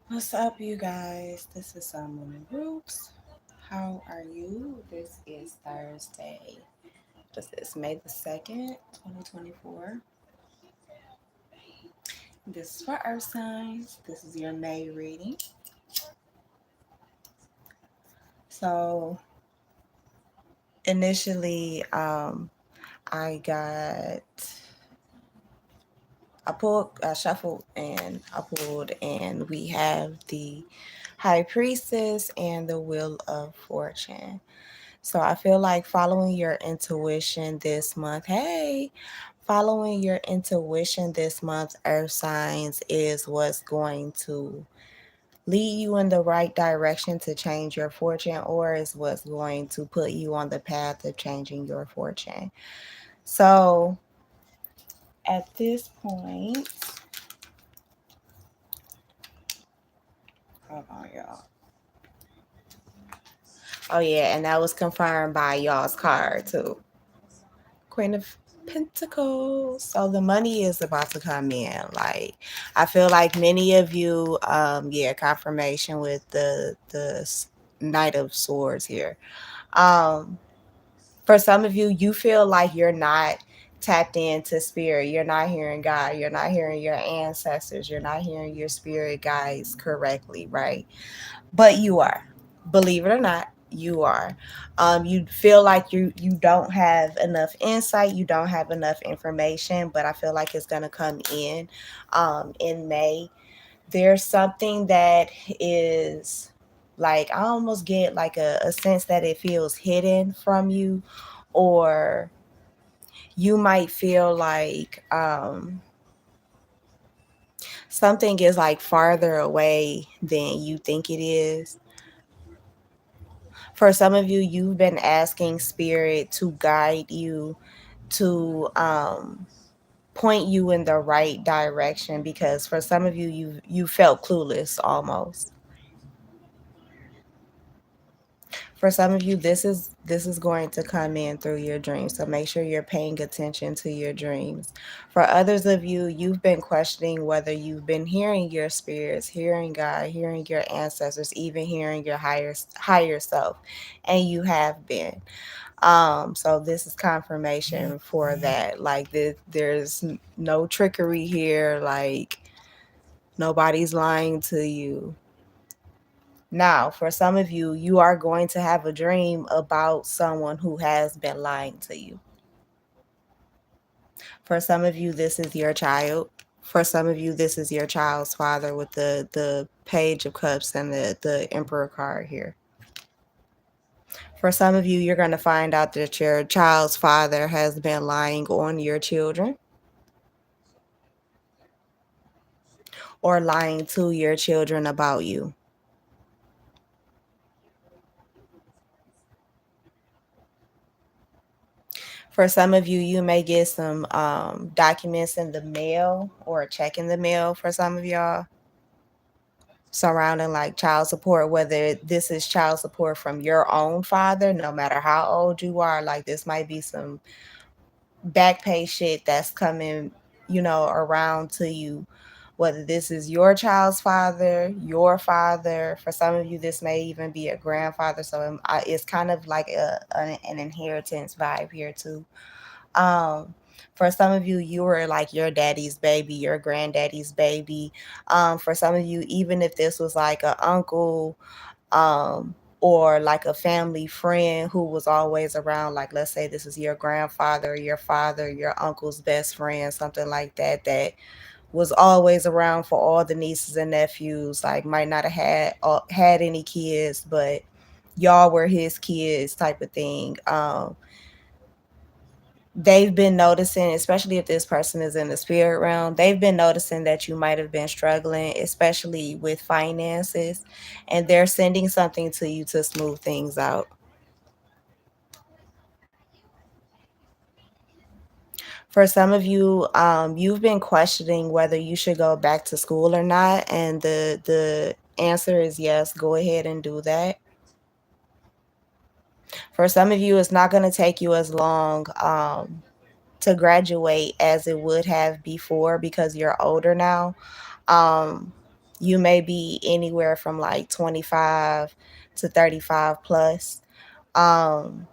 What's up, you guys? This is SunMoonandRootz. How are you? This is Thursday. This is May the 2nd, 2024. This is for Earth signs. This is your May reading. So, initially, I got, I shuffled and I pulled, and we have the High Priestess and the Wheel of Fortune. So I feel like following your intuition this month, following your intuition this month, Earth signs, is what's going to lead you in the right direction to change your fortune, or is what's going to put you on the path of changing your fortune. So at this point, hold on, y'all. Oh, yeah, and that was confirmed by y'all's card, too. Queen of Pentacles. So the money is about to come in. Like, I feel like many of you, confirmation with the Knight of Swords here. Um, for some of you, you feel like you're not tapped into spirit. You're not hearing God. You're not hearing your ancestors. You're not hearing your spirit guides correctly, right? But you are, believe it or not, you are. You feel like you don't have enough insight, you don't have enough information, but I feel like it's going to come in May. There's something that is, like, I almost get like a sense that it feels hidden from you, or you might feel like something is like farther away than you think it is. For some of you, you've been asking spirit to guide you, to point you in the right direction, because for some of you, you felt clueless almost. For some of you, this is going to come in through your dreams, so make sure you're paying attention to your dreams. For others of you, you've been questioning whether you've been hearing your spirits, hearing God, hearing your ancestors, even hearing your higher self, and you have been. So this is confirmation for that. Like, there's no trickery here. Like, nobody's lying to you. Now, for some of you, you are going to have a dream about someone who has been lying to you. For some of you, this is your child. For some of you, this is your child's father, with the Page of Cups and the Emperor card here. For some of you, you're going to find out that your child's father has been lying on your children, or lying to your children about you. For some of you, you may get some documents in the mail, or a check in the mail for some of y'all, surrounding like child support, whether this is child support from your own father, no matter how old you are. Like, this might be some back pay shit that's coming, around to you, whether this is your child's father, your father. For some of you, this may even be a grandfather. So it's kind of like an inheritance vibe here too. Um, for some of you, you were like your daddy's baby, your granddaddy's baby. For some of you, even if this was like an uncle, or like a family friend who was always around, like, let's say this is your grandfather, your father, your uncle's best friend, something like that, that was always around for all the nieces and nephews, like might not have had any kids, but y'all were his kids, type of thing. They've been noticing, especially if this person is in the spirit realm, they've been noticing that you might have been struggling, especially with finances, and they're sending something to you to smooth things out. For some of you, you've been questioning whether you should go back to school or not, and the answer is yes. Go ahead and do that. For some of you, it's not going to take you as long to graduate as it would have before, because you're older now. Um, You may be anywhere from like 25 to 35 plus. Um,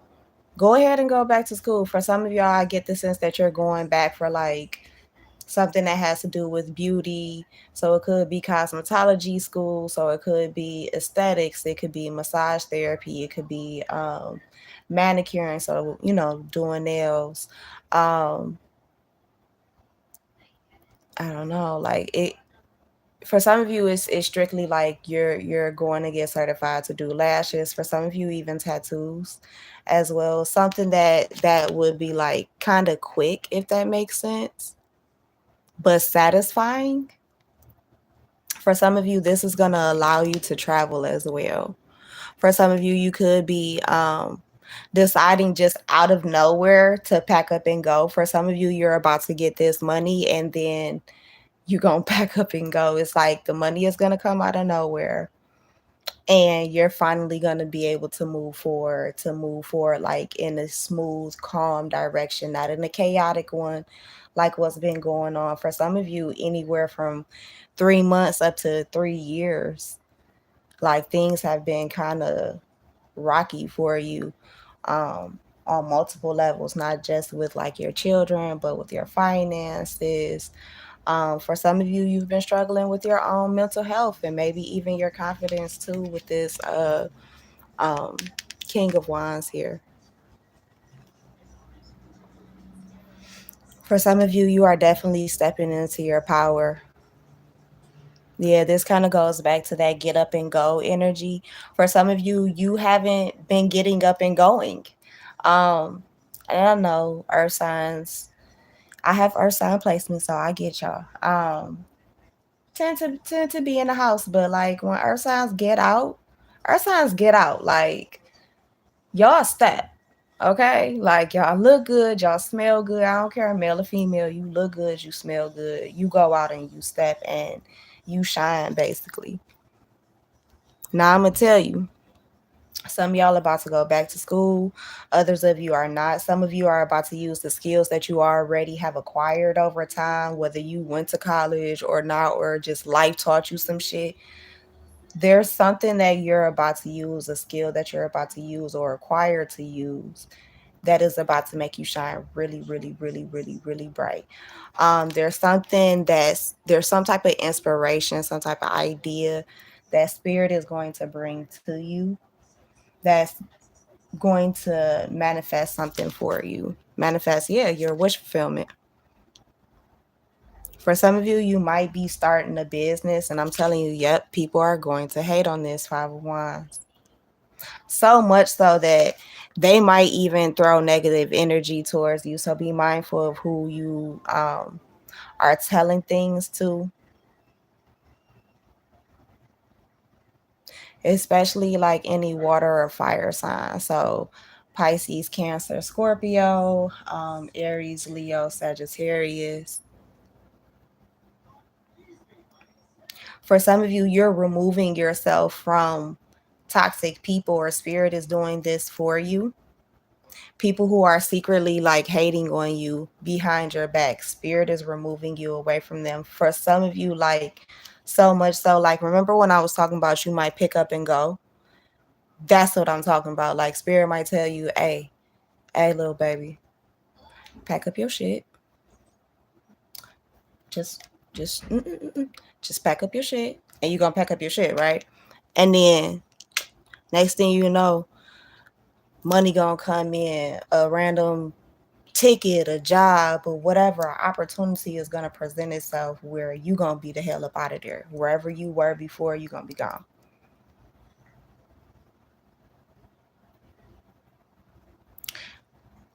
Go ahead and go back to school. For some of y'all, I get the sense that you're going back for like something that has to do with beauty. So it could be cosmetology school. So it could be aesthetics. It could be massage therapy. It could be manicuring. So, doing nails. Um, I don't know. Like it for some of you it's strictly like you're going to get certified to do lashes. For some of you, even tattoos as well. Something that would be like kind of quick, if that makes sense, but satisfying. For some of you, this is going to allow you to travel as well. For some of you, you could be deciding just out of nowhere to pack up and go. For some of you, you're about to get this money and then you're going to pack up and go. It's like the money is going to come out of nowhere and you're finally going to be able to move forward like in a smooth, calm direction, not in a chaotic one like what's been going on for some of you, anywhere from 3 months up to 3 years. Like things have been kind of rocky for you, on multiple levels, not just with like your children, but with your finances. For some of you, you've been struggling with your own mental health and maybe even your confidence too with this um, King of Wands here. For some of you, you are definitely stepping into your power. Yeah, this kind of goes back to that get up and go energy. For some of you, you haven't been getting up and going. Um, I don't know, earth signs. I have earth sign placement, so I get y'all. Tend to be in the house, but like when earth signs get out. Like y'all step. Okay? Like y'all look good, y'all smell good. I don't care male or female, you look good, you smell good. You go out and you step and you shine basically. Now I'm gonna tell you, some of y'all about to go back to school. Others of you are not. Some of you are about to use the skills that you already have acquired over time, whether you went to college or not, or just life taught you some shit. There's something that you're about to use, a skill that you're about to use or acquire to use, that is about to make you shine really, really, really, really, really bright. There's some type of inspiration, some type of idea that spirit is going to bring to you that's going to manifest something for you. Manifest, yeah, your wish fulfillment. For some of you, you might be starting a business, and I'm telling you, yep, people are going to hate on this Five of Wands. So much so that they might even throw negative energy towards you. So be mindful of who you are telling things to, especially like any water or fire sign. So Pisces, Cancer, Scorpio, Aries, Leo, Sagittarius. For some of you, you're removing yourself from toxic people, or spirit is doing this for you. People who are secretly like hating on you behind your back, spirit is removing you away from them. For some of you, like so much so, like remember when I was talking about you might pick up and go? That's what I'm talking about. Like spirit might tell you, hey little baby, pack up your shit. Just just mm, mm, mm, mm. just pack up your shit, and you're gonna pack up your shit, right? And then next thing you know, money gonna come in, a random ticket, a job, or whatever opportunity is gonna present itself where you gonna be the hell up out of there. Wherever you were before, you gonna be gone.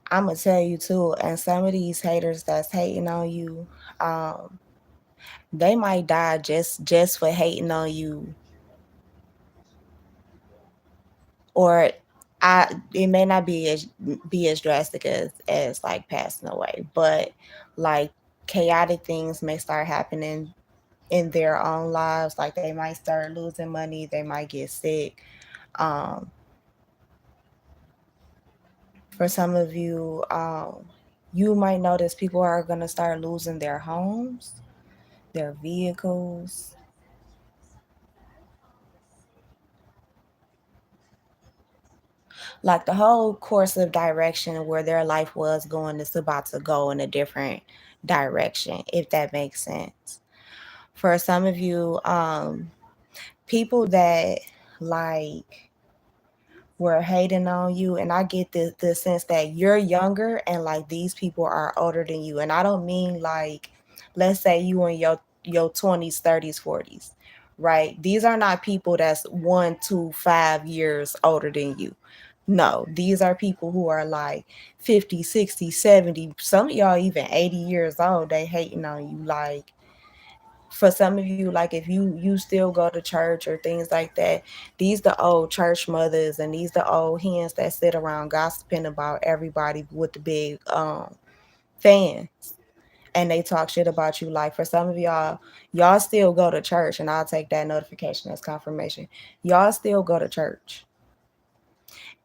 I'm gonna tell you too, and some of these haters that's hating on you, um, they might die just for hating on you. Or it may not be as drastic as like passing away, but like chaotic things may start happening in their own lives. Like they might start losing money, they might get sick. um for some of you, you might notice people are going to start losing their homes, their vehicles. Like the whole course of direction where their life was going is about to go in a different direction, if that makes sense. For some of you, people that like were hating on you, and I get the sense that you're younger and like these people are older than you. And I don't mean like, let's say you in your 20s, 30s, 40s, right? These are not people that's 1 to 5 years older than you. No, these are people who are like 50, 60, 70. Some of y'all even 80 years old. They hating on you. Like, for some of you, like if you still go to church or things like that, these the old church mothers, and these the old hens that sit around gossiping about everybody with the big fans, and they talk shit about you. Like for some of y'all still go to church, and I'll take that notification as confirmation. Y'all still go to church,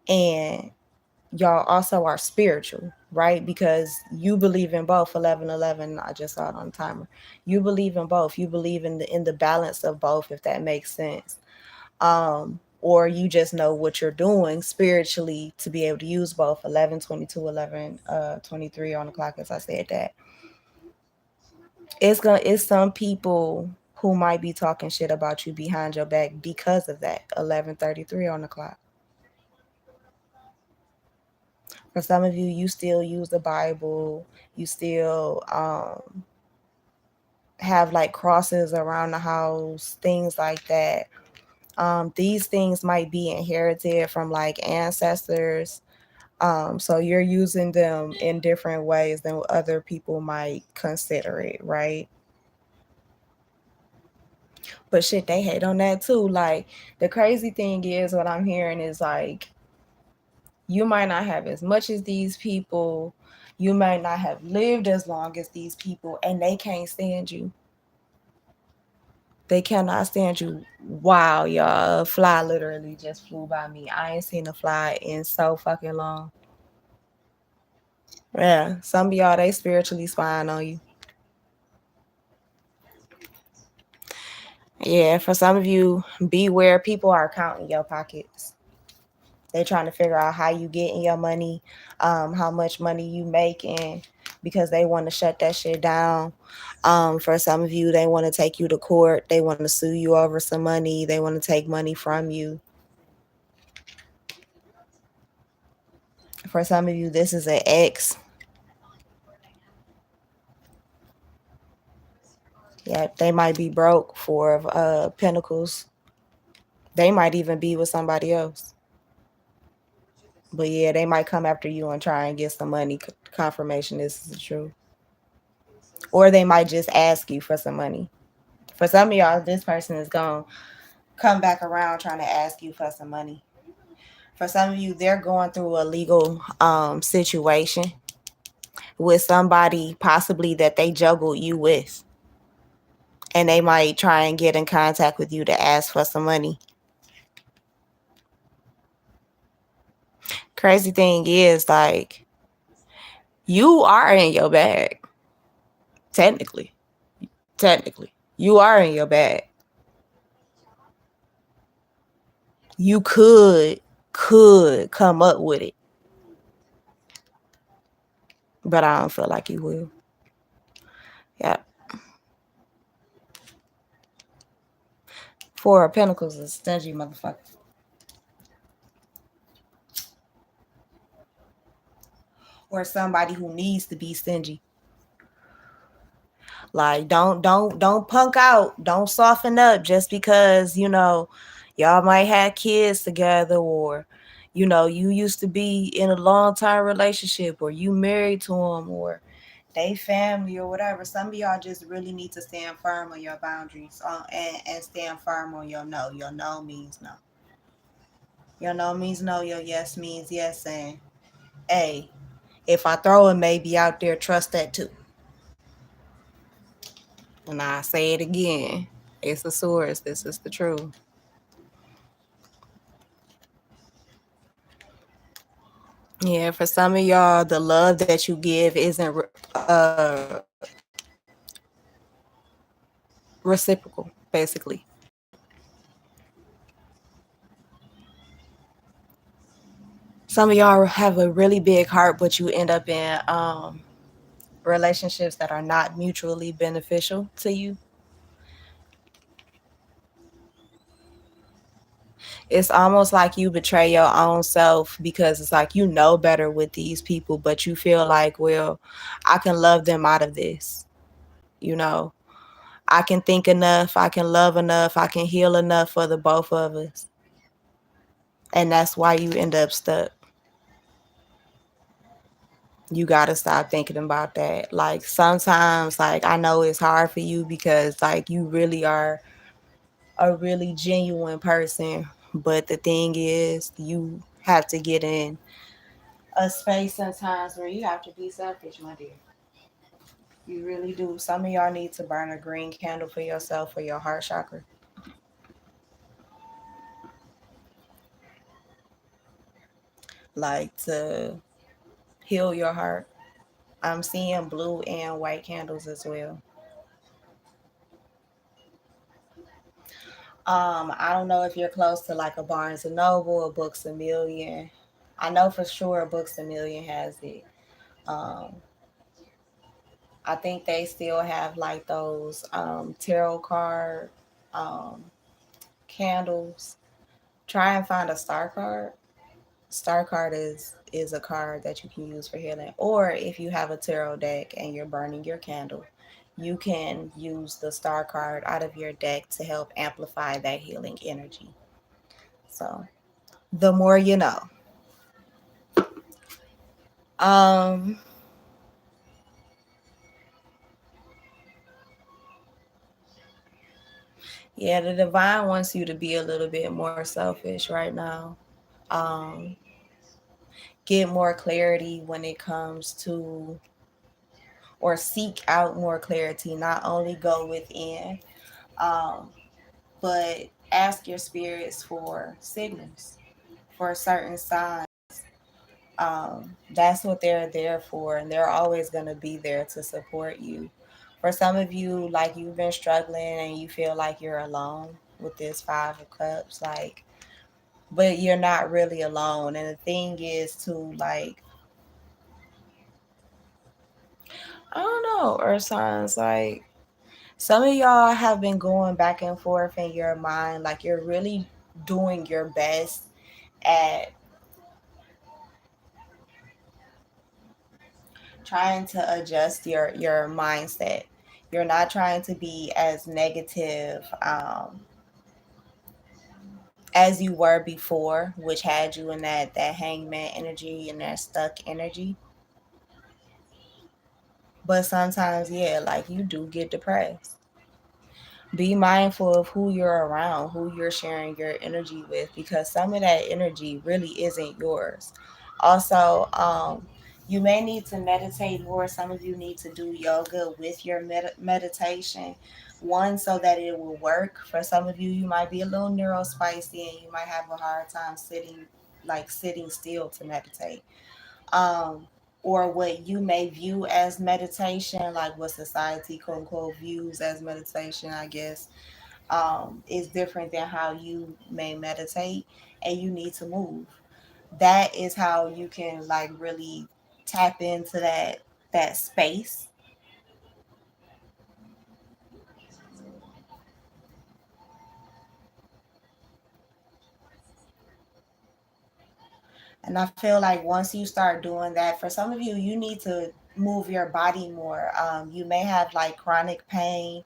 and y'all also are spiritual, right? Because you believe in both. 1111, I just saw it on the timer. You believe in both. You believe in the balance of both, if that makes sense. Or you just know what you're doing spiritually to be able to use both. 1122, 23 on the clock, as I said that. It's some people who might be talking shit about you behind your back because of that. 1133 on the clock. For some of you, you still use the Bible. You still have like crosses around the house, things like that. These things might be inherited from like ancestors. So you're using them in different ways than other people might consider it, right? But shit, they hate on that too. Like the crazy thing is, what I'm hearing is like, you might not have as much as these people. You might not have lived as long as these people, and they can't stand you. They cannot stand you. Wow, y'all. A fly literally just flew by me. I ain't seen a fly in so fucking long. Yeah, some of y'all, they spiritually spying on you. Yeah, for some of you, beware. People are counting your pockets. They're trying to figure out how you getting your money, how much money you making, because they want to shut that shit down. For some of you, they want to take you to court. They want to sue you over some money. They want to take money from you. For some of you, this is an ex. Yeah, they might be broke for Pentacles. They might even be with somebody else. But yeah, they might come after you and try and get some money confirmation this is the truth. Or they might just ask you for some money. For some of y'all, this person is going to come back around trying to ask you for some money. For some of you, they're going through a legal situation with somebody possibly that they juggled you with. And they might try and get in contact with you to ask for some money. Crazy thing is, like, you are in your bag. Technically. You are in your bag. You could come up with it. But I don't feel like you will. Yeah. Four of Pentacles is a stingy motherfucker. Or somebody who needs to be stingy. Like don't punk out. Don't soften up just because, y'all might have kids together, or you used to be in a long-term relationship, or you married to them, or they family or whatever. Some of y'all just really need to stand firm on your boundaries, and stand firm on your no. Your no means no. Your no means no. Your yes means yes. And hey, if I throw a maybe out there, trust that too. And I say it again. It's a source. This is the truth. Yeah, for some of y'all, the love that you give isn't reciprocal, basically. Some of y'all have a really big heart, but you end up in relationships that are not mutually beneficial to you. It's almost like you betray your own self because it's like you know better with these people, but you feel like, well, I can love them out of this. You know, I can think enough, I can love enough, I can heal enough for the both of us. And that's why you end up stuck. You got to stop thinking about that. Like sometimes, like I know it's hard for you because like you really are a really genuine person. But the thing is, you have to get in a space sometimes where you have to be selfish, my dear. You really do. Some of y'all need to burn a green candle for yourself for your heart chakra. Like to heal your heart. I'm seeing blue and white candles as well. I don't know if you're close to like a Barnes and Noble or Books a Million. I know for sure Books a Million has it. Um, I think they still have like those tarot card um, candles. Try and find a star card. Star card is a card that you can use for healing. Or if you have a tarot deck and you're burning your candle, you can use the star card out of your deck to help amplify that healing energy. So the more you know. Um, yeah, the divine wants you to be a little bit more selfish right now. Um, get more clarity when it comes to, or seek out more clarity, not only go within, um, but ask your spirits for signals, for certain signs. That's what they're there for, and they're always going to be there to support you. For some of you, like you've been struggling and you feel like you're alone with this Five of Cups, like, but you're not really alone. And the thing is, to like, I don't know, earth signs, like, some of y'all have been going back and forth in your mind, like, you're really doing your best at trying to adjust your mindset. You're not trying to be as negative as you were before, which had you in that hangman energy and that stuck energy. But sometimes, yeah, like you do get depressed. Be mindful of who you're around, who you're sharing your energy with, because some of that energy really isn't yours. Also, you may need to meditate more. Some of you need to do yoga with your meditation. One, so that it will work. For some of you, you might be a little neurospicy and you might have a hard time sitting still to meditate. Um, or what you may view as meditation, like what society quote unquote views as meditation, I guess, is different than how you may meditate, and you need to move. That is how you can like really tap into that space. And I feel like once you start doing that, for some of you, you need to move your body more. You may have like chronic pain,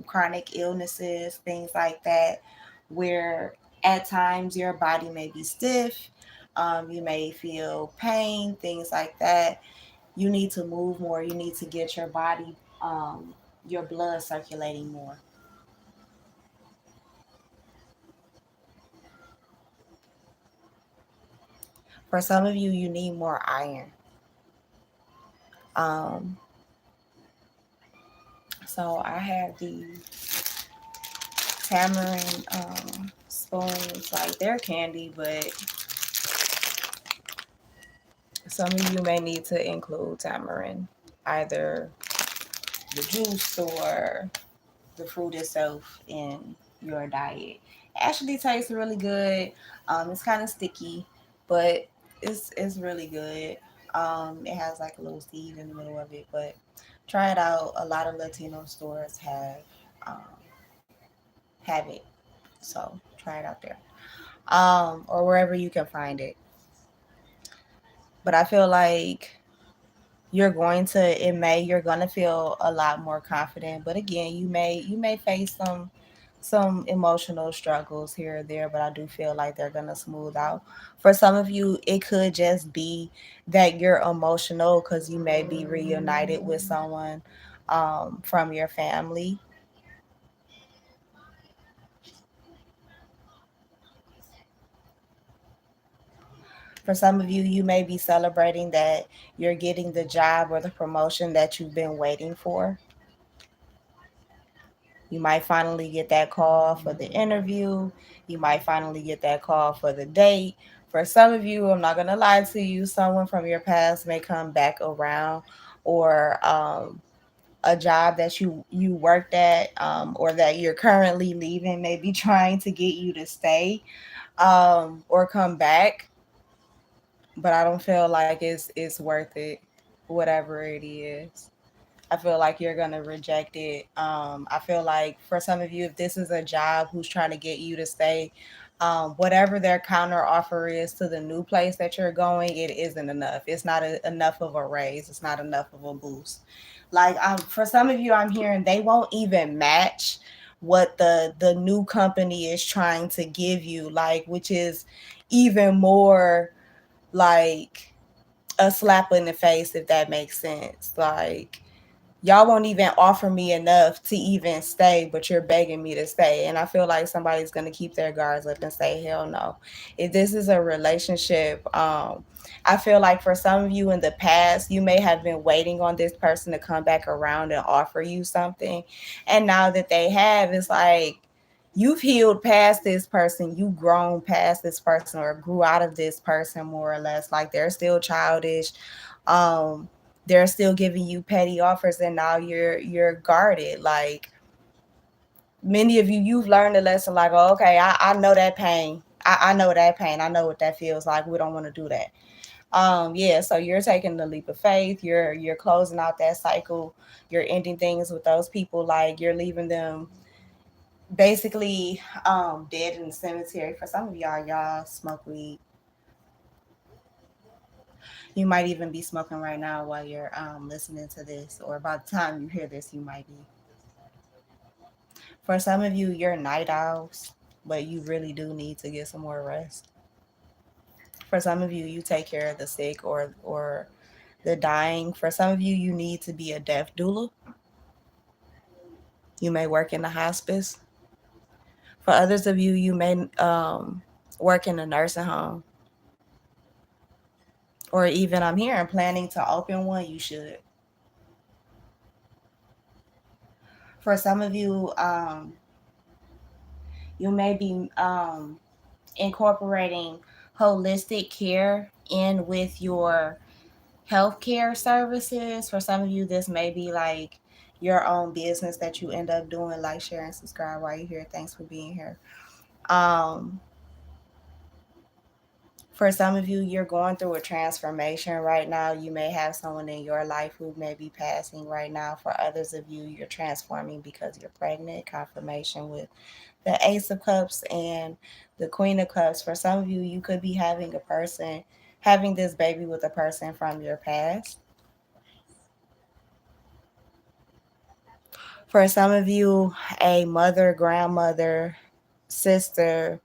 chronic illnesses, things like that, where at times your body may be stiff. You may feel pain, things like that. You need to move more. You need to get your body, your blood circulating more. For some of you, you need more iron. Um, so I have the tamarind spoons, like they're candy, but some of you may need to include tamarind, either the juice or the fruit itself in your diet. It actually tastes really good. It's kind of sticky, but it's really good. It has like a little seed in the middle of it, but try it out. A lot of Latino stores um, have it, so try it out there, or wherever you can find it. But I feel like you're gonna feel a lot more confident. But again, you may face some emotional struggles here or there, but I do feel like they're gonna smooth out. For some of you, it could just be that you're emotional because you may be reunited with someone from your family. For some of you, you may be celebrating that you're getting the job or the promotion that you've been waiting for. You might finally get that call for the interview. You might finally get that call for the date. For some of you, I'm not going to lie to you, someone from your past may come back around, or a job that you worked at, or that you're currently leaving may be trying to get you to stay, or come back. But I don't feel like it's worth it, whatever it is. I feel like you're gonna reject it. I feel like for some of you, if this is a job who's trying to get you to stay, whatever their counter offer is to the new place that you're going, it isn't enough. It's not enough of a raise. It's not enough of a boost. Like, for some of you, I'm hearing they won't even match what the new company is trying to give you, like, which is even more like a slap in the face, if that makes sense. Like, y'all won't even offer me enough to even stay, but you're begging me to stay. And I feel like somebody's going to keep their guards up and say, hell no. If this is a relationship, I feel like for some of you in the past, you may have been waiting on this person to come back around and offer you something. And now that they have, it's like, you've healed past this person, you've grown past this person, or grew out of this person, more or less. Like, they're still childish. Um, they're still giving you petty offers, and now you're guarded. Like, many of you, you've learned a lesson, like, oh, okay, I know that pain. I know that pain. I know what that feels like. We don't want to do that. Yeah, so you're taking the leap of faith. You're closing out that cycle. You're ending things with those people. Like, you're leaving them basically dead in the cemetery. For some of y'all smoke weed. You might even be smoking right now while you're listening to this, or by the time you hear this, you might be. For some of you, you're night owls, but you really do need to get some more rest. For some of you, you take care of the sick or the dying. For some of you, you need to be a death doula. You may work in the hospice. For others of you, you may work in a nursing home, or even, I'm here and planning to open one. You should. For some of you, you may be incorporating holistic care in with your healthcare services. For some of you, this may be like your own business that you end up doing. Like, share, and subscribe while you're here. Thanks for being here. Um, for some of you, you're going through a transformation right now. You may have someone in your life who may be passing right now. For others of you, you're transforming because you're pregnant. Confirmation with the Ace of Cups and the Queen of Cups. For some of you, you could be having this baby with a person from your past. For some of you, a mother, grandmother, sister,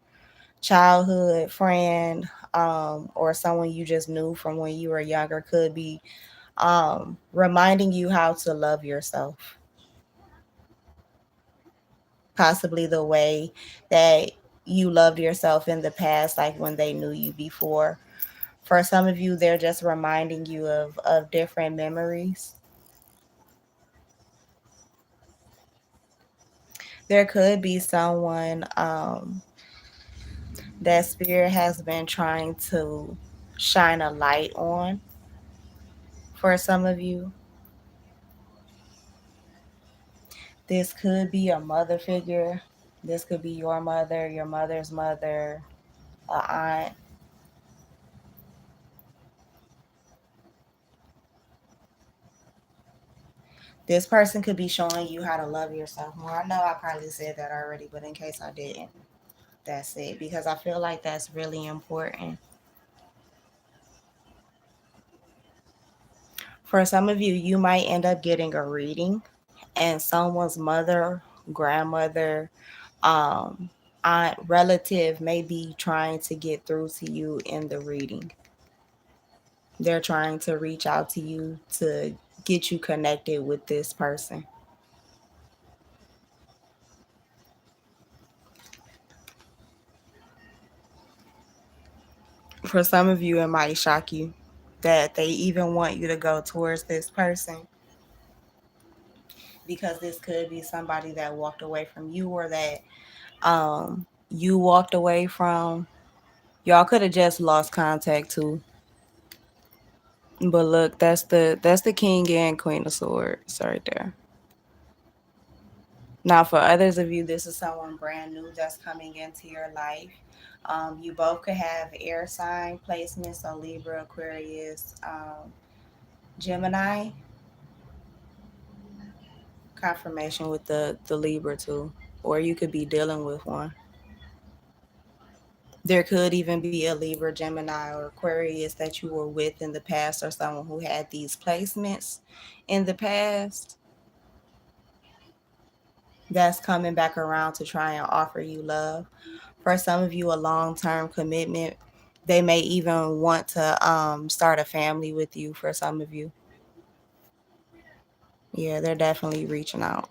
childhood friend, or someone you just knew from when you were younger could be reminding you how to love yourself. Possibly the way that you loved yourself in the past, like when they knew you before. For some of you, they're just reminding you of different memories. There could be someone that spirit has been trying to shine a light on for some of you. This could be a mother figure. This could be your mother, your mother's mother, a aunt. This person could be showing you how to love yourself more. I know I probably said that already, but in case I didn't, that's it. Because I feel like that's really important. For some of you, you might end up getting a reading, and someone's mother, grandmother, um, aunt, relative may be trying to get through to you in the reading. They're trying to reach out to you to get you connected with this person. For some of you, it might shock you that they even want you to go towards this person, because this could be somebody that walked away from you, or that you walked away from. Y'all could have just lost contact too. But look, that's the king and queen of swords right there. Now, for others of you, this is someone brand new that's coming into your life. You both could have air sign placements, so Libra, Aquarius, Gemini. Confirmation with the Libra too, or you could be dealing with one. There could even be a Libra, Gemini, or Aquarius that you were with in the past, or someone who had these placements in the past that's coming back around to try and offer you love. For some of you, a long-term commitment. They may even want to start a family with you. For some of you, yeah, they're definitely reaching out.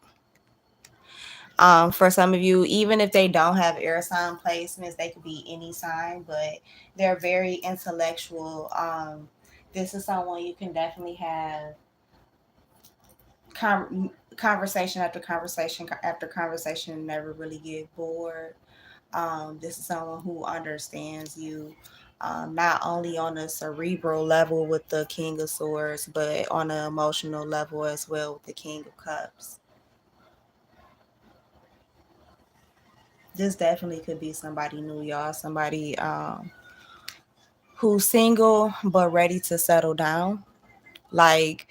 For some of you, even if they don't have air sign placements, they could be any sign, but they're very intellectual. This is someone you can definitely have conversation after conversation after conversation and never really get bored. This is someone who understands you, not only on a cerebral level with the King of Swords, but on an emotional level as well with the King of Cups. This definitely could be somebody new, y'all. Somebody who's single but ready to settle down. Like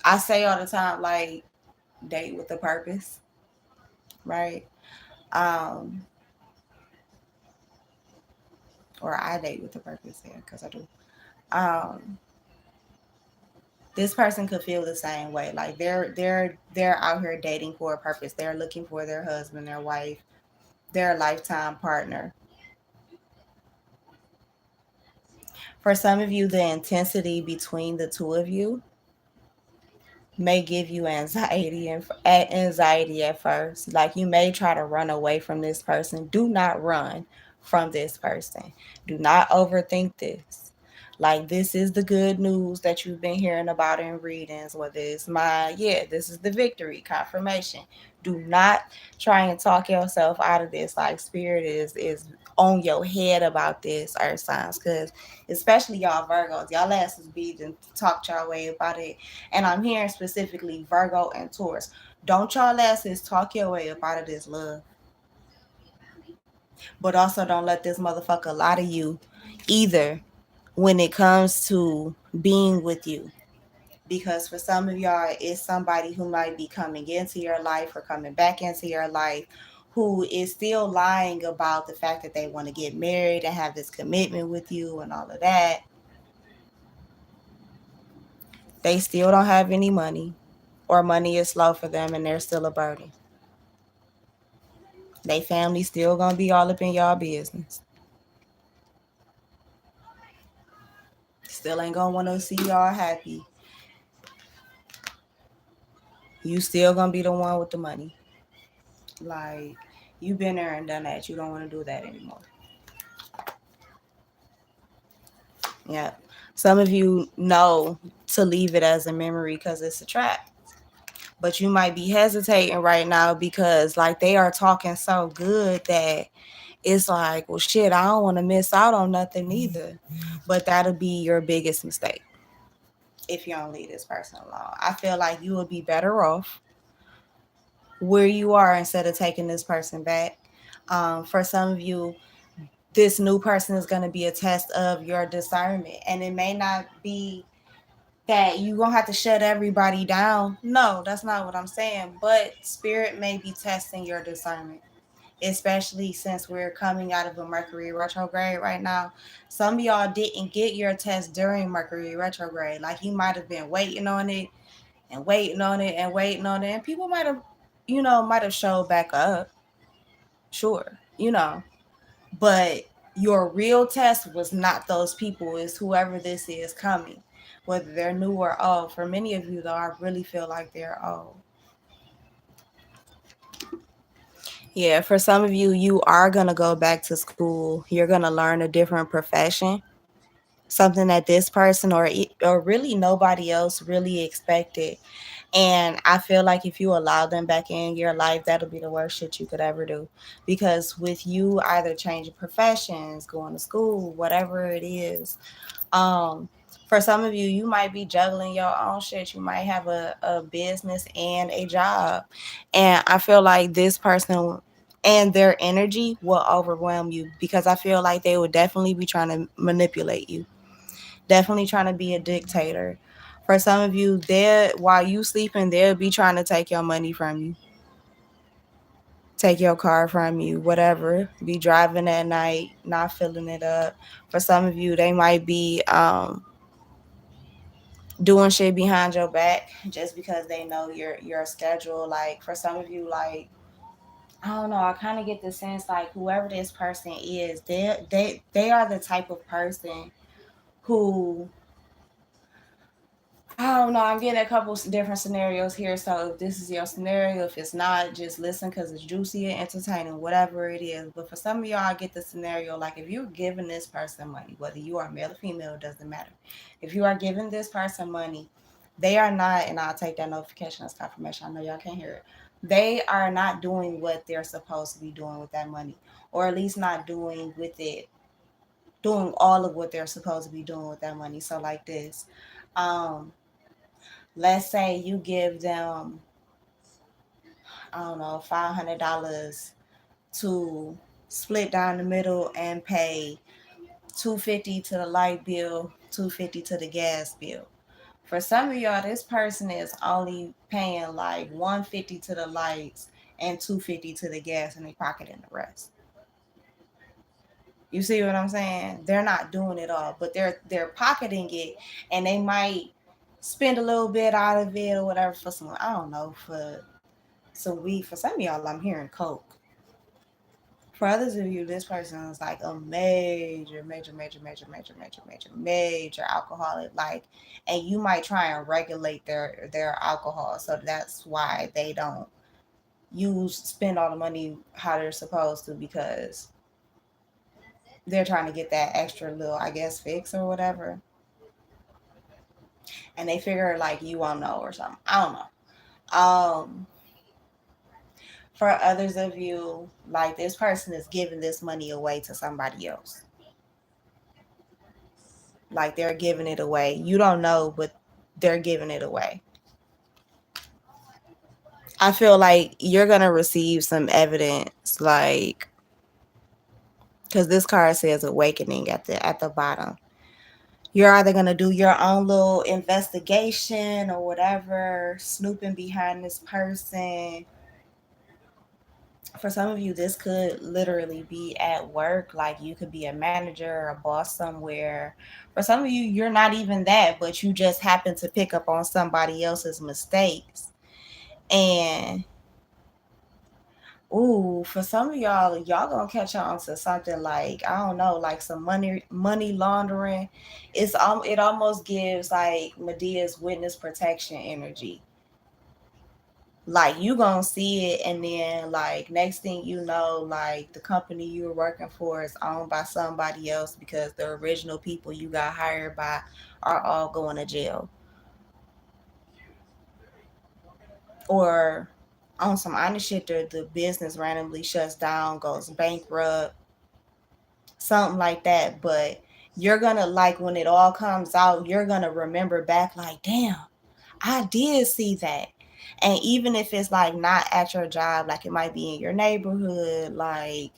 I say all the time, like date with a purpose, right? Um, or I date with a purpose, yeah, because I do. Um, this person could feel the same way. Like they're out here dating for a purpose. They're looking for their husband, their wife, their lifetime partner. For some of you, the intensity between the two of you may give you anxiety at first. Like you may try to run away from this person. Do not run from this person. Do not overthink this. Like this is the good news that you've been hearing about in readings, whether it's this is the victory confirmation. Do not try and talk yourself out of this. Like spirit is on your head about this, earth signs, because especially y'all Virgos, y'all asses be to talk y'all way about it. And I'm hearing specifically Virgo and Taurus. Don't y'all asses talk your way up out of this love. But also don't let this motherfucker lie to you either when it comes to being with you. Because for some of y'all, it's somebody who might be coming into your life or coming back into your life who is still lying about the fact that they want to get married and have this commitment with you and all of that. They still don't have any money, or money is slow for them and they're still a burden. They family still gonna be all up in y'all business. Still ain't gonna want to see y'all happy. You still gonna be the one with the money. Like you've been there and done that. You don't want to do that anymore. Yeah. Some of you know to leave it as a memory because it's a trap. But you might be hesitating right now because like they are talking so good that it's like, well shit, I don't want to miss out on nothing either. But that'll be your biggest mistake if you don't leave this person alone. I feel like you would be better off where you are instead of taking this person back. For some of you, this new person is going to be a test of your discernment, and it may not be that you gonna have to shut everybody down. No, that's not what I'm saying. But spirit may be testing your discernment, especially since we're coming out of a Mercury retrograde right now. Some of y'all didn't get your test during Mercury retrograde. Like you might have been waiting on it and waiting on it and waiting on it, and people might have, might have showed back up. Sure, but your real test was not those people. It's whoever this is coming, whether they're new or old. For many of you, though, I really feel like they're old. Yeah, for some of you, you are going to go back to school. You're going to learn a different profession, something that this person or really nobody else really expected. And I feel like if you allow them back in your life, that'll be the worst shit you could ever do. Because with you either changing professions, going to school, whatever it is, um, for some of you, you might be juggling your own shit. You might have a business and a job. And I feel like this person and their energy will overwhelm you because I feel like they would definitely be trying to manipulate you, definitely trying to be a dictator. For some of you, while you sleeping, they'll be trying to take your money from you, take your car from you, whatever. Be driving at night, not filling it up. For some of you, they might be doing shit behind your back just because they know your schedule. Like for some of you, like I don't know, I kind of get the sense like whoever this person is, they are the type of person who I don't know. I'm getting a couple different scenarios here. So if this is your scenario, if it's not, just listen because it's juicy and entertaining, whatever it is. But for some of y'all, I get the scenario like if you're giving this person money, whether you are male or female, it doesn't matter. If you are giving this person money, they are not, and I'll take that notification as confirmation. I know y'all can't hear it. They are not doing what they're supposed to be doing with that money, or at least not doing with it, doing all of what they're supposed to be doing with that money. So like this. Um, let's say you give them, I don't know, $500 to split down the middle and pay $250 to the light bill, $250 to the gas bill. For some of y'all, this person is only paying like $150 to the lights and $250 to the gas, and they pocketing the rest. You see what I'm saying? They're not doing it all, but they're pocketing it, and they might spend a little bit out of it or whatever for some, I don't know, for some weed. For some of y'all, I'm hearing coke. For others of you, this person is like a major alcoholic. Like, and you might try and regulate their alcohol, so that's why they don't spend all the money how they're supposed to, because they're trying to get that extra little, I guess, fix or whatever. And they figure like you won't know or something. I don't know. For others of you, like this person is giving this money away to somebody else. Like they're giving it away. You don't know, but they're giving it away. I feel like you're going to receive some evidence, like, because this card says awakening at the bottom. You're either going to do your own little investigation or whatever, snooping behind this person. For some of you, this could literally be at work. Like you could be a manager or a boss somewhere. For some of you, you're not even that, but you just happen to pick up on somebody else's mistakes. And ooh, for some of y'all gonna catch on to something like, I don't know, like some money laundering. It almost gives like Medea's witness protection energy. Like you gonna see it, and then like next thing you know, like the company you were working for is owned by somebody else because the original people you got hired by are all going to jail, or on some honest shit, the business randomly shuts down, goes bankrupt, something like that. But you're gonna, like, when it all comes out, you're gonna remember back like, damn, I did see that. And even if it's like not at your job, like it might be in your neighborhood, like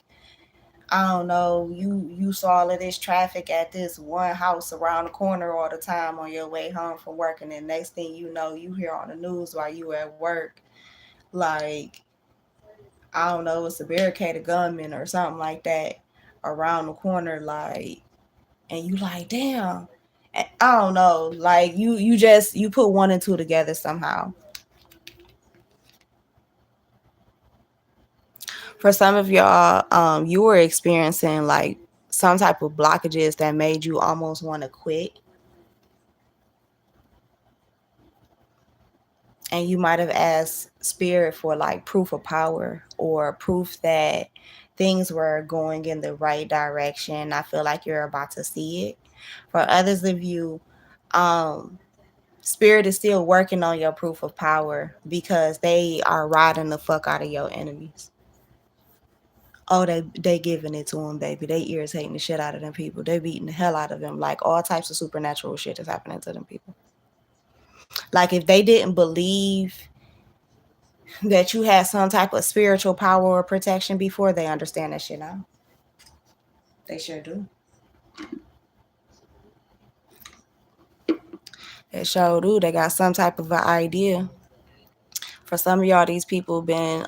I don't know, you saw all of this traffic at this one house around the corner all the time on your way home from work, and then next thing you know, you hear on the news while you at work, like, I don't know, it's a barricaded gunman or something like that around the corner, like, and you like, damn. I don't know, like you just you put one and two together somehow. For some of y'all, you were experiencing like some type of blockages that made you almost want to quit. And you might have asked spirit for like proof of power or proof that things were going in the right direction. I feel like you're about to see it. For others of you, um, spirit is still working on your proof of power because they are riding the fuck out of your enemies. Oh, they giving it to them, baby. They irritating the shit out of them people. They beating the hell out of them. Like all types of supernatural shit is happening to them people. Like if they didn't believe that you had some type of spiritual power or protection before, they understand that shit now. They sure do. They sure do. They got some type of an idea. For some of y'all, these people been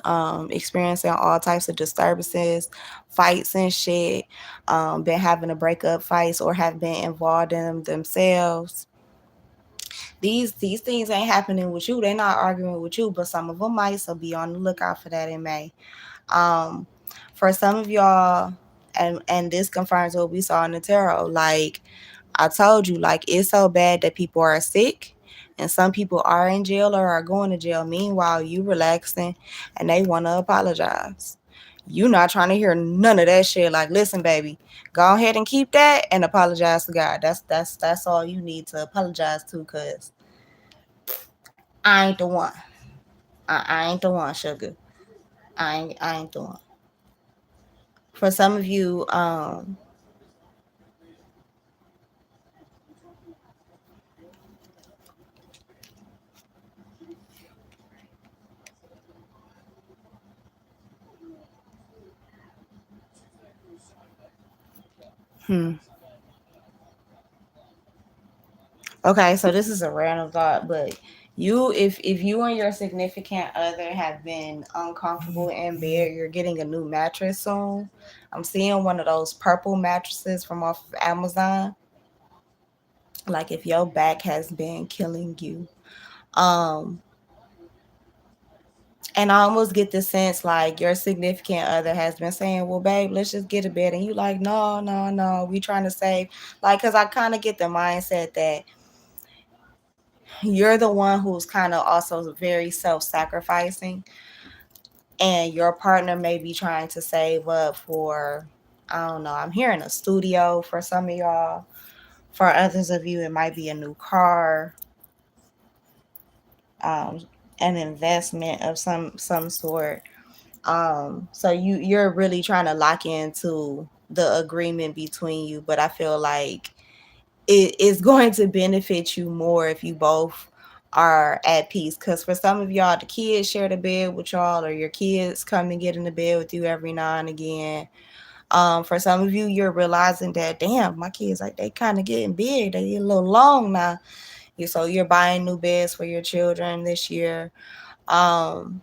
experiencing all types of disturbances, fights and shit, been having to break up fights or have been involved in them themselves. These things ain't happening with you. They're not arguing with you, but some of them might. So be on the lookout for that in May. Um, for some of y'all, and this confirms what we saw in the tarot. Like I told you, like it's so bad that people are sick, and some people are in jail or are going to jail. Meanwhile, you relaxing, and they want to apologize. You not trying to hear none of that shit. Like, listen, baby, go ahead and keep that and apologize to God. That's all you need to apologize to, cause I ain't the one. I ain't the one, sugar. I ain't the one. For some of you, hmm. Okay, so this is a random thought, but if you and your significant other have been uncomfortable in bed, you're getting a new mattress soon. I'm seeing one of those purple mattresses from off of Amazon. Like if your back has been killing you. Um and I almost get the sense like your significant other has been saying, well, babe, let's just get a bed. And you like, no, no, no. We trying to save. Like, because I kind of get the mindset that you're the one who's kind of also very self-sacrificing, and your partner may be trying to save up for, I don't know, I'm hearing a studio for some of y'all. For others of you, it might be a new car, um, an investment of some sort. So you're really trying to lock into the agreement between you, but I feel like it is going to benefit you more if you both are at peace. Because for some of y'all, the kids share the bed with y'all, or your kids come and get in the bed with you every now and again. For some of you, you're realizing that, damn, my kids, like, they kind of getting big, they get a little long now. So you're buying new beds for your children this year. um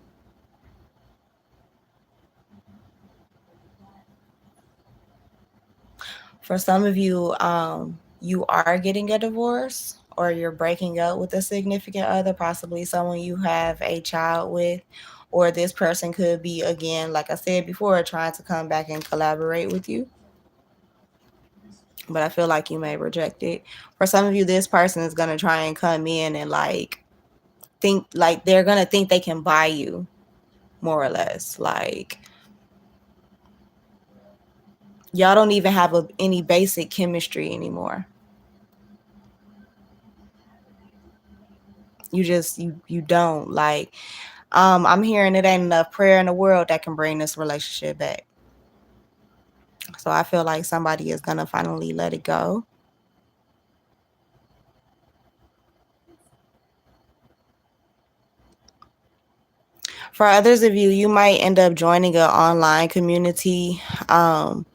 for some of you, you are getting a divorce, or you're breaking up with a significant other, possibly someone you have a child with, or this person could be, again, like I said before, trying to come back and collaborate with you. But I feel like you may reject it. For some of you, this person is going to try and come in and like think like they're going to think they can buy you, more or less. Like y'all don't even have any basic chemistry anymore. You don't like. I'm hearing it ain't enough prayer in the world that can bring this relationship back. So I feel like somebody is gonna finally let it go. For others of you, you might end up joining an online community. Um,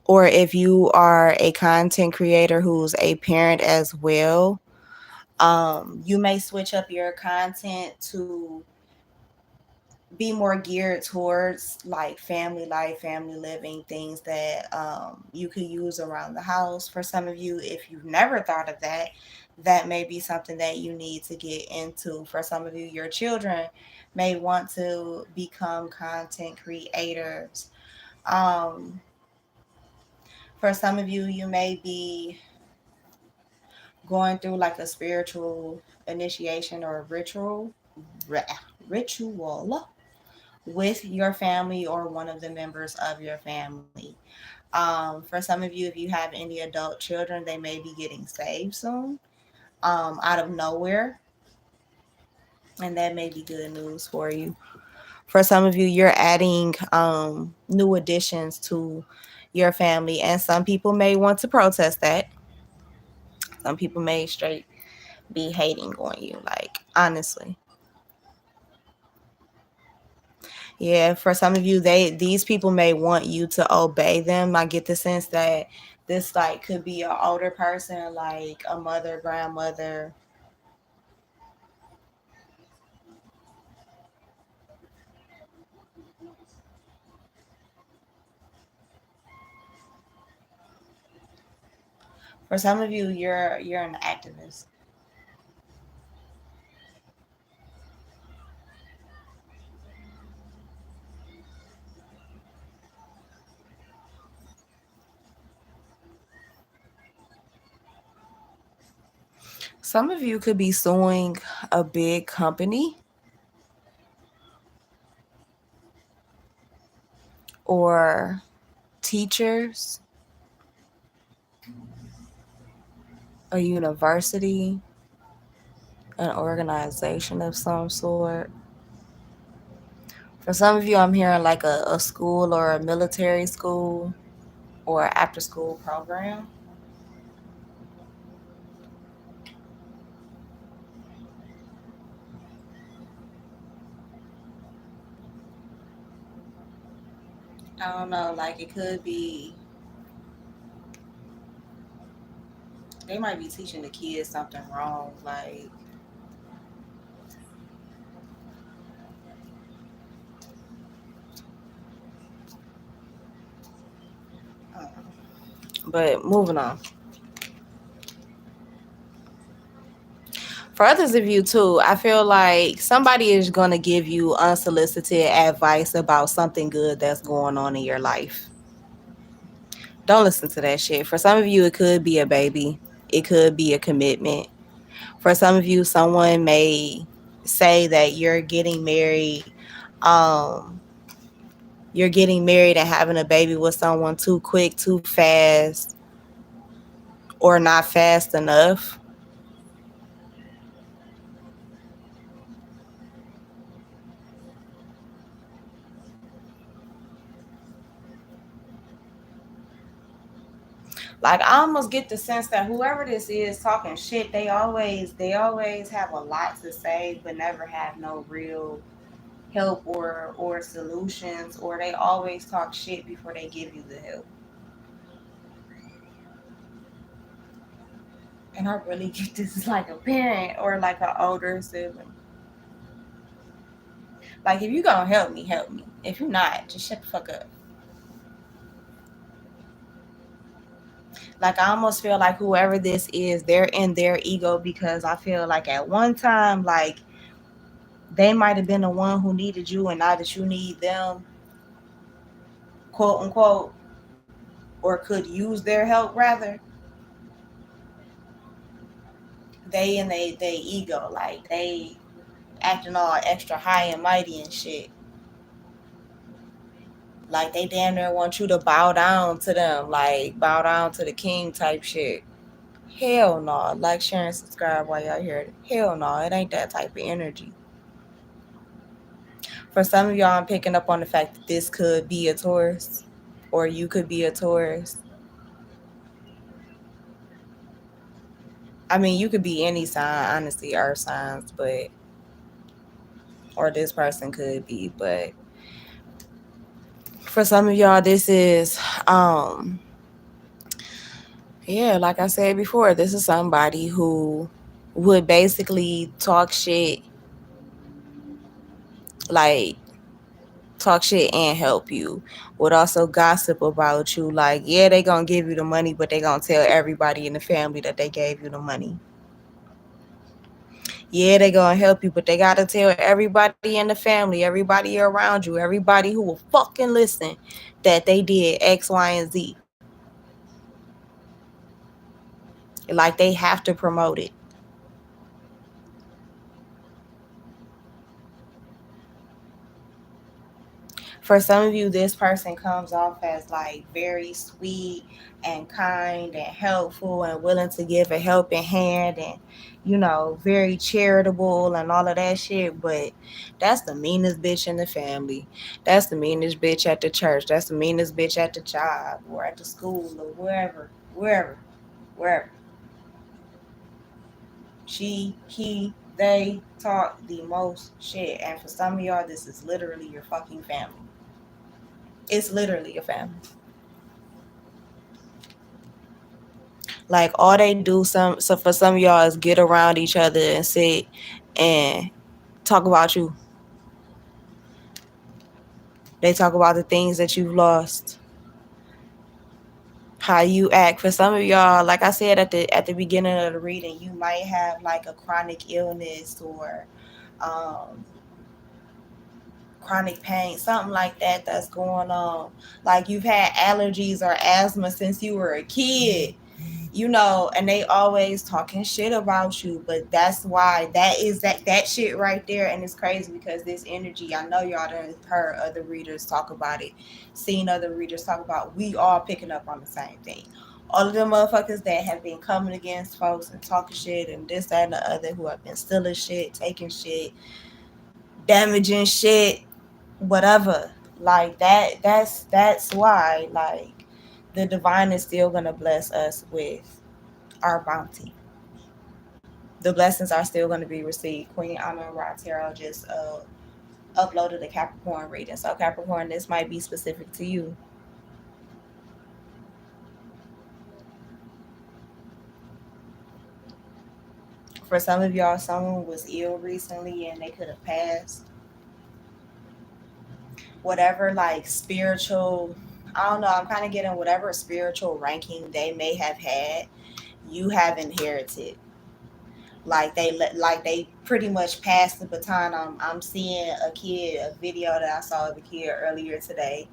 or if you are a content creator who's a parent as well, you may switch up your content to be more geared towards like family life, family living, things that you could use around the house. For some of you, if you've never thought of that, that may be something that you need to get into. For some of you, your children may want to become content creators. Um, for some of you, you may be going through like a spiritual initiation or ritual with your family or one of the members of your family. For some of you, if you have any adult children, they may be getting saved soon, out of nowhere, and that may be good news for you. For some of you, you're adding new additions to your family, and some people may want to protest that. Some people may straight be hating on you, like honestly. Yeah, for some of you, these people may want you to obey them. I get the sense that this like could be an older person, like a mother, grandmother. For some of you, you're an activist. Some of you could be suing a big company or teachers, a university, an organization of some sort. For some of you, I'm hearing like a school or a military school or after school program. I don't know, like it could be they might be teaching the kids something wrong. Like, I don't know. But moving on. For others of you too, I feel like somebody is gonna give you unsolicited advice about something good that's going on in your life. Don't listen to that shit. For some of you, it could be a baby. It could be a commitment. For some of you, someone may say that um, you're getting married and having a baby with someone too quick, too fast, or not fast enough. Like I almost get the sense that whoever this is talking shit, they always have a lot to say, but never have no real help or solutions, or they always talk shit before they give you the help. And I really get this is like a parent or like an older sibling. Like if you gonna help me, help me. If you're not, just shut the fuck up. Like I almost feel like whoever this is, they're in their ego because I feel like at one time, like they might have been the one who needed you, and now that you need them, quote unquote, or could use their help rather, they and they ego, like they acting all extra high and mighty and shit. Like they damn near want you to bow down to them, like bow down to the king type shit. Hell no. Like, share, and subscribe while y'all here. Hell no. It ain't that type of energy. For some of y'all, I'm picking up on the fact that this could be a Taurus, or you could be a Taurus. I mean, you could be any sign, honestly, earth signs, but, or this person could be, but for some of y'all, this is, Yeah, like I said before, this is somebody who would basically talk shit, like talk shit and help you. Would also gossip about you. Like, yeah, they gonna give you the money, but they gonna tell everybody in the family that they gave you the money. Yeah, they gonna help you, but they gotta tell everybody in the family, everybody around you, everybody who will fucking listen that they did X, Y, and Z. Like they have to promote it. For some of you, this person comes off as like very sweet and kind and helpful and willing to give a helping hand and, you know, very charitable and all of that shit. But that's the meanest bitch in the family. That's the meanest bitch at the church. That's the meanest bitch at the job or at the school or wherever. She, he, they talk the most shit. And for some of y'all, this is literally your fucking family. It's literally a family. Like all they do so for some of y'all is get around each other and sit and talk about you. They talk about the things that you've lost, how you act. For some of y'all, like I said at the beginning of the reading, you might have like a chronic illness or um chronic pain, something like that that's going on. Like you've had allergies or asthma since you were a kid, you know, and they always talking shit about you. But that's why that shit right there. And it's crazy because this energy, I know y'all done heard other readers talk about it, seen other readers talk about, we all picking up on the same thing. All of them motherfuckers that have been coming against folks and talking shit and this, that, and the other, who have been stealing shit, taking shit, damaging shit, whatever. Like that's why, like, the divine is still gonna bless us with our bounty. The blessings are still going to be received. Queen Anna Ra Tarot just uploaded a Capricorn reading. So Capricorn, this might be specific to you. For some of y'all, someone was ill recently and they could have passed. Whatever, like, spiritual, I don't know, I'm kind of getting whatever spiritual ranking they may have had, you have inherited. Like they pretty much passed the baton. I'm seeing a video that I saw of a kid earlier today.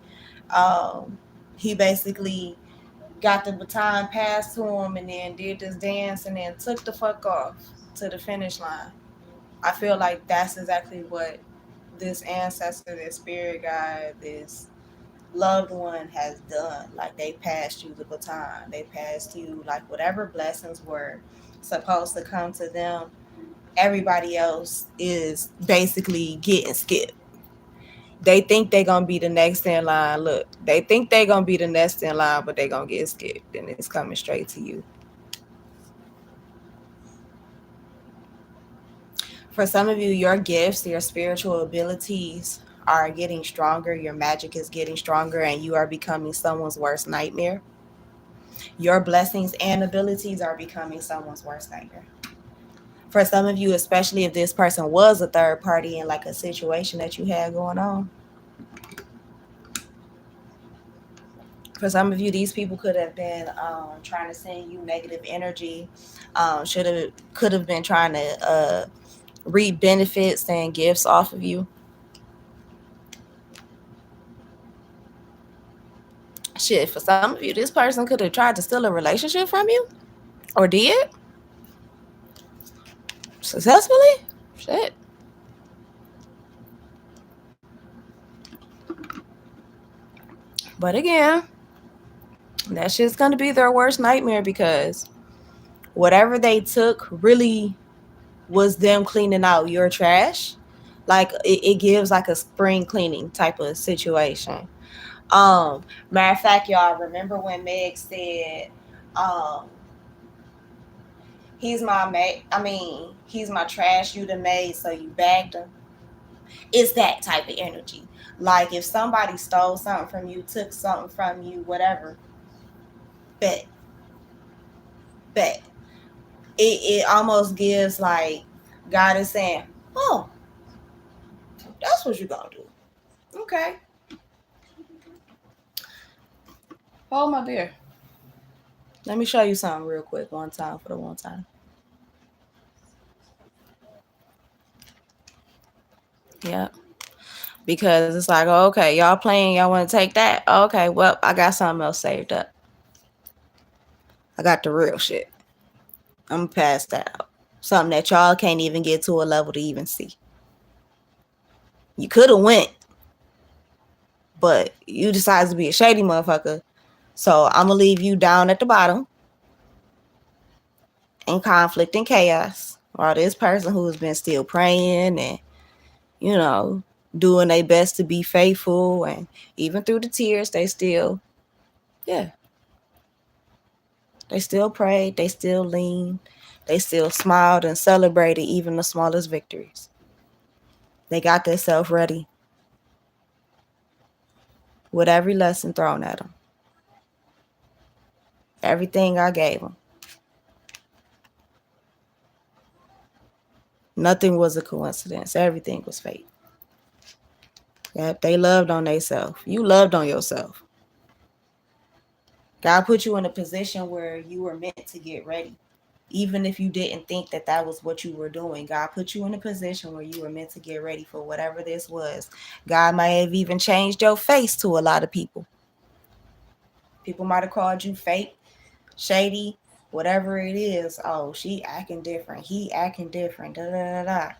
Um, he basically got the baton passed to him and then did this dance and then took the fuck off to the finish line. I feel like that's exactly what this ancestor, this spirit guide, this loved one has done. Like they passed you the baton. They passed you like whatever blessings were supposed to come to them. Everybody else is basically getting skipped. They think they gonna be the next in line. Look, they think they gonna be the next in line, but they gonna get skipped, and it's coming straight to you. For some of you, your gifts, your spiritual abilities are getting stronger. Your magic is getting stronger, and you are becoming someone's worst nightmare. Your blessings and abilities are becoming someone's worst nightmare. For some of you, especially if this person was a third party in like a situation that you had going on, for some of you, these people could have been trying to send you negative energy. Could have been trying to reap benefits and gifts off of you. Shit, for some of you, this person could have tried to steal a relationship from you, or did successfully. Shit. But again, that shit's gonna be their worst nightmare because whatever they took really was them cleaning out your trash. Like it gives like a spring cleaning type of situation. Matter of fact, y'all remember when Meg said, um, he's my mate. I mean, he's my trash you done made, so you bagged him. It's that type of energy. Like if somebody stole something from you, took something from you, whatever, bet But it almost gives like God is saying, oh, that's what you're gonna do. Okay. Hold my beer. Let me show you something real quick one time for the one time. Yeah. Because it's like, oh, okay, y'all playing, y'all want to take that? Oh, okay, well, I got something else saved up. I got the real shit. I'm past that out. Something that y'all can't even get to a level to even see. You could have went, but you decided to be a shady motherfucker. So I'm gonna leave you down at the bottom in conflict and chaos. While this person who has been still praying and, you know, doing their best to be faithful, and even through the tears, they still, yeah, they still prayed, they still leaned, they still smiled and celebrated even the smallest victories. They got themselves ready with every lesson thrown at them. Everything I gave them. Nothing was a coincidence. Everything was fate. Yep, they loved on themselves. You loved on yourself. God put you in a position where you were meant to get ready. Even if you didn't think that that was what you were doing, God put you in a position where you were meant to get ready for whatever this was. God might have even changed your face to a lot of people. People might have called you fake, shady, whatever it is. Oh, she acting different. He acting different. Da da da da.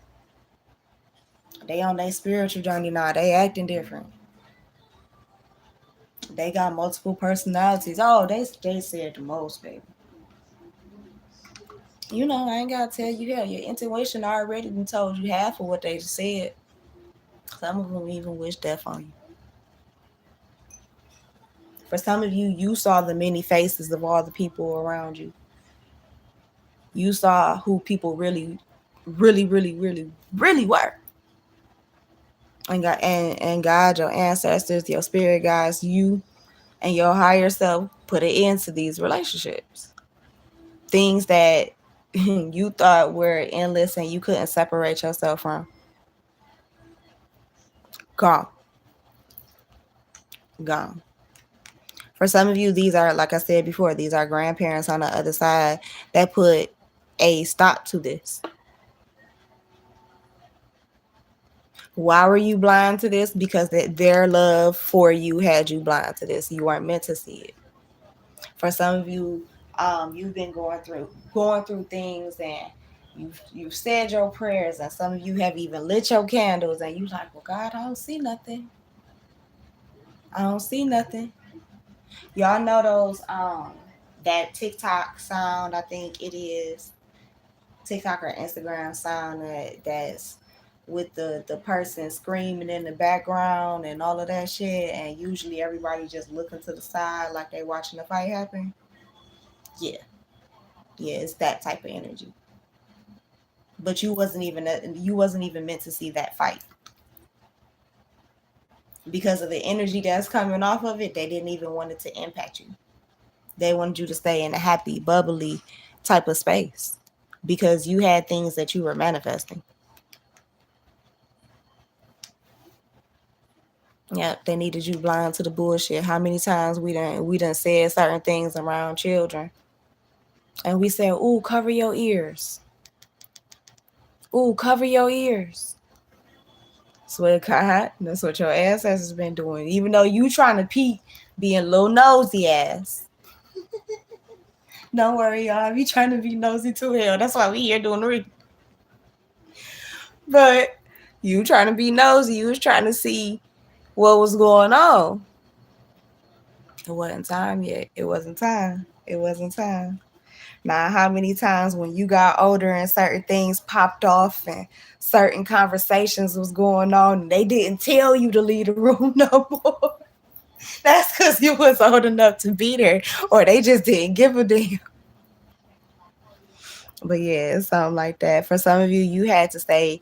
They on their spiritual journey now. They acting different. They got multiple personalities. Oh, they said the most, baby. You know, I ain't gotta tell you, hell, your intuition already been told you half of what they just said. Some of them even wish death on you. For some of you, you saw the many faces of all the people around you. You saw who people really, really, really, really, really were. And God, your ancestors, your spirit guides, you and your higher self put an end to these relationships. Things that you thought were endless and you couldn't separate yourself from. Gone. Gone. For some of you, these are, like I said before, these are grandparents on the other side that put a stop to this. Why were you blind to this? Because their love for you had you blind to this. You weren't meant to see it. For some of you, you've been going through things, and you've said your prayers, and some of you have even lit your candles, and you like, well, God, I don't see nothing. I don't see nothing. Y'all know those that TikTok sound, I think it is TikTok or Instagram sound that's with the person screaming in the background and all of that shit, and usually everybody just looking to the side like they watching the fight happen. Yeah. Yeah, it's that type of energy. But you wasn't even meant to see that fight. Because of the energy that's coming off of it, they didn't even want it to impact you. They wanted you to stay in a happy, bubbly type of space because you had things that you were manifesting. Yeah, they needed you blind to the bullshit. How many times we done said certain things around children, and we said, "Ooh, cover your ears. Ooh, cover your ears." Swear to God, that's what your ancestors been doing. Even though you trying to peek, being a little nosy ass. Don't worry, y'all. We trying to be nosy too, hell. That's why we here doing the reading. But you trying to be nosy. You was trying to see what was going on. It wasn't time yet. It wasn't time. It wasn't time. Now, how many times when you got older and certain things popped off and certain conversations was going on and they didn't tell you to leave the room no more? That's because you was old enough to be there, or they just didn't give a damn. But yeah, it's something like that. For some of you, you had to stay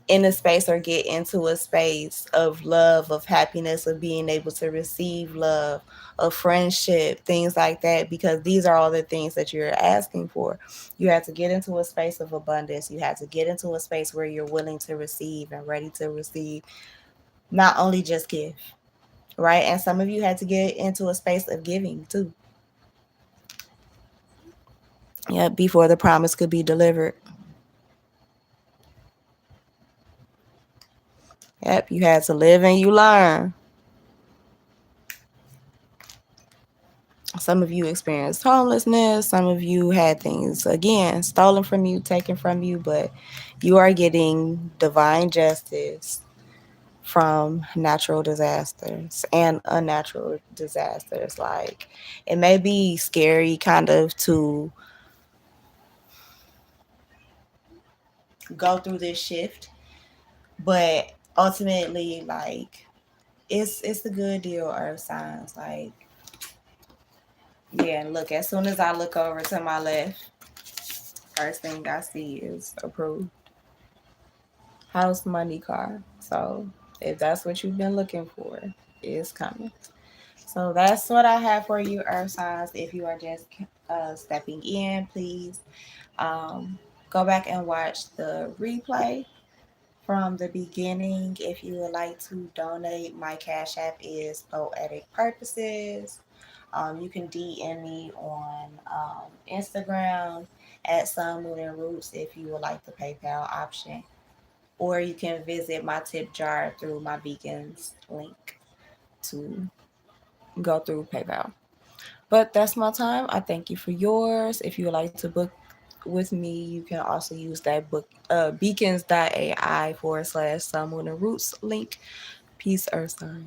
in a space or get into a space of love, of happiness, of being able to receive love, of friendship, things like that, because these are all the things that you're asking for. You have to get into a space of abundance. You have to get into a space where you're willing to receive and ready to receive, not only just give, right? And some of you had to get into a space of giving too. Yeah, before the promise could be delivered. Yep, you had to live and you learn. Some of you experienced homelessness. Some of you had things, again, stolen from you, taken from you, but you are getting divine justice from natural disasters and unnatural disasters. Like, it may be scary kind of to go through this shift, but ultimately, like, it's a good deal, earth signs. Like, yeah, and look, as soon as I look over to my left, first thing I see is approved. House, money, car. So if that's what you've been looking for, it's coming. So that's what I have for you, earth signs. If you are just stepping in, please go back and watch the replay from the beginning. If you would like to donate, my cash app is Poetic Purposes. You can DM me on Instagram at SunMoonandRootz if you would like the PayPal option. Or you can visit my tip jar through my Beacons link to go through PayPal. But that's my time. I thank you for yours. If you would like to book with me, you can also use that book Beacons.ai /SunMoonandRootz link. Peace, earth signs.